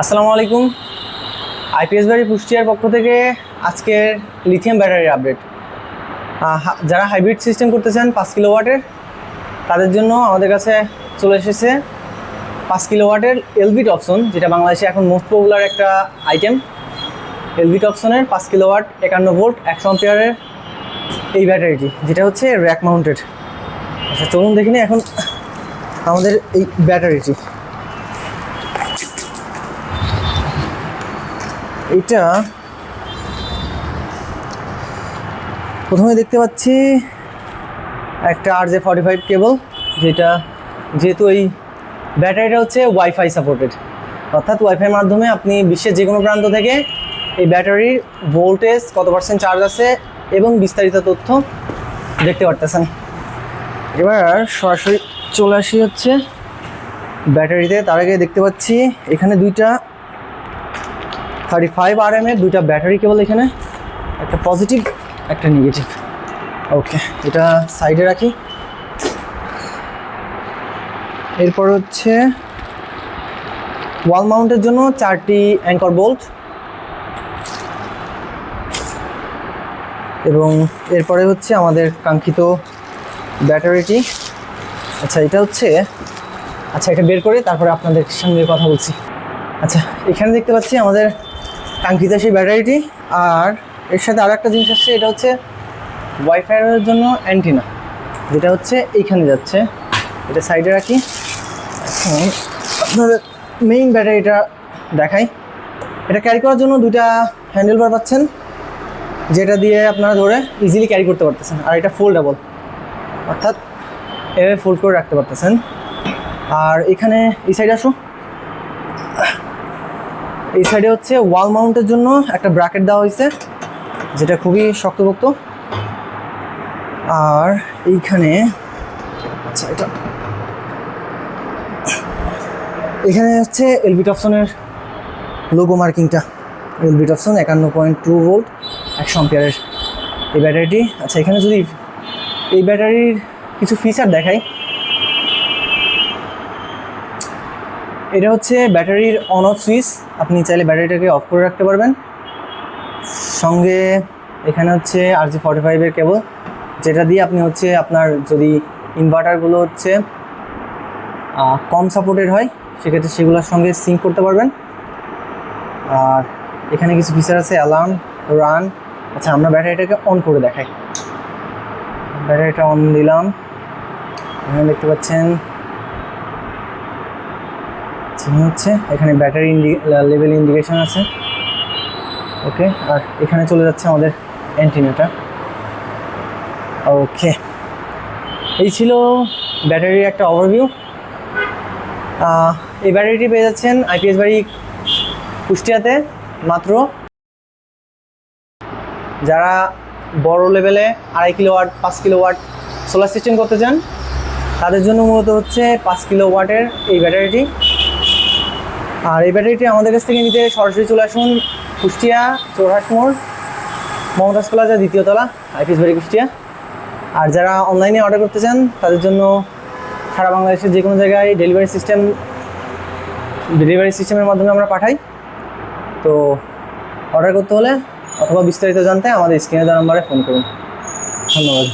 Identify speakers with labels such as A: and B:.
A: আসসালামু আলাইকুম। আইপিএস বাড়ি কুষ্টিয়ার পক্ষ থেকে আজকের লিথিয়াম ব্যাটারির আপডেট। যারা হাইব্রিড সিস্টেম করতে চান 5 কিলোওয়াটের, তাদের জন্য আমাদের কাছে চলে এসেছে 5 কিলোওয়াটের এলভি টপসন, যেটা বাংলাদেশে এখন মোস্ট পপুলার একটা আইটেম। এলভি টপসনের 5 কিলোওয়াট 51 ভোল্ট 100 অ্যাম্পিয়ারের এই ব্যাটারিটি, যেটা হচ্ছে র্যাক মাউন্টেড। আচ্ছা, চলুন দেখিনি এখন আমাদের এই ব্যাটারিটি। এটা প্রথমে দেখতে পাচ্ছি একটা RJ45 কেবল, যেহেতু এই ব্যাটারিটা হচ্ছে ওয়াইফাই সাপোর্টেড, অর্থাৎ ওয়াইফাইয়ের মাধ্যমে আপনি বিশ্বের যে কোনো প্রান্ত থেকে এই ব্যাটারির ভোল্টেজ, কত পার্সেন্ট চার্জ আছে এবং বিস্তারিত তথ্য দেখতে পারতেছেন। এবার সরাসরি চলে আসি হচ্ছে ব্যাটারিতে। তার আগে দেখতে পাচ্ছি এখানে দুইটা 35 RM এর দুইটা ব্যাটারি কেবল, এখানে একটা পজিটিভ একটা নেগেটিভ। ওকে, এটা সাইডে রাখি। এরপর হচ্ছে ওয়াল মাউন্টের জন্য 4টি অ্যাঙ্কর বোল্ট, এবং এরপরে হচ্ছে আমাদের কাঙ্ক্ষিত ব্যাটারিটি। এটা বের করে তারপরে আপনাদের সঙ্গে কথা বলছি। আচ্ছা, এখানে দেখতে পাচ্ছি আমাদের কাঙ্ক্ষিত সেই ব্যাটারিটি, আর এর সাথে আরও একটা জিনিস আসছে, এটা হচ্ছে ওয়াইফাইয়ের জন্য অ্যান্টিনা, যেটা হচ্ছে এইখানে যাচ্ছে। এটা সাইডে রাখি। এখন আপনাদের মেইন ব্যাটারিটা দেখাই। এটা ক্যারি করার জন্য দুইটা হ্যান্ডেল বার পাচ্ছেন, যেটা দিয়ে আপনারা ধরে ইজিলি ক্যারি করতে পারতেছেন। আর এটা ফোল্ডেবল, অর্থাৎ এভাবে ফোল্ড করে রাখতে পারতেছেন। আর এখানে এই সাইডে আসো, এই সাইডে হচ্ছে ওয়াল মাউন্টের জন্য একটা ব্র্যাকেট দেওয়া হয়েছে, যেটা খুবই শক্তপোক্ত। আর এইখানে এখানে হচ্ছে এলভি টপসনের লোগো মার্কিংটা। এলভি টপসন 51.2 ভোল্ট 100 অ্যাম্পিয়ারের এই ব্যাটারিটি। আচ্ছা, এখানে যদি এই ব্যাটারির কিছু ফিচার দেখাই, এটা হচ্ছে ব্যাটারির অন অফ সুইচ। আপনি চাইলে ব্যাটারিটাকে অফ করে রাখতে পারবেন। সঙ্গে এখানে হচ্ছে RJ45 এর কেবল, যেটা দিয়ে আপনি হচ্ছে আপনার যদি ইনভার্টারগুলো হচ্ছে কম সাপোর্টেড হয়, সেক্ষেত্রে সেগুলোর সঙ্গে সিঙ্ক করতে পারবেন। আর এখানে কিছু ফিচার আছে, অ্যালার্ম, রান। আচ্ছা, আমরা ব্যাটারিটাকে অন করে দেখাই। ব্যাটারিটা অন দিলাম, এখানে দেখতে পাচ্ছেন হচ্ছে এখানে ব্যাটারি লেভেল ইন্ডিকেশন আছে। ওকে, আর এখানে চলে যাচ্ছে আমাদের অ্যান্টিনাটা। ওকে, এই ছিল ব্যাটারির একটা ওভারভিউ। এই ব্যাটারিটি পেয়ে যাচ্ছেন আইপিএস বাড়ি কুষ্টিয়াতে মাত্র। যারা বড় লেভেলে 2.5 কিলোওয়াট 5 কিলোওয়াট সোলার সিস্টেম করতে চান, তাদের জন্য মূলত হচ্ছে 5 কিলোওয়াটের এই ব্যাটারিটি। আর এই ব্যাটারিটি আমাদের কাছ থেকে নিতে সরাসরি চলে আসুন কুষ্টিয়া চৌরাহাট মোড়, মমতাজ প্লাজা, 2য় তলা, আইপিএস বাড়ি কুষ্টিয়া। আর যারা অনলাইনে অর্ডার করতে চান, তাদের জন্য সারা বাংলাদেশের যে কোনো জায়গায় ডেলিভারি সিস্টেমের মাধ্যমে আমরা পাঠাই। তো অর্ডার করতে হলে অথবা বিস্তারিত জানতে আমাদের স্ক্রিনে দেওয়া নাম্বারে ফোন করুন। ধন্যবাদ।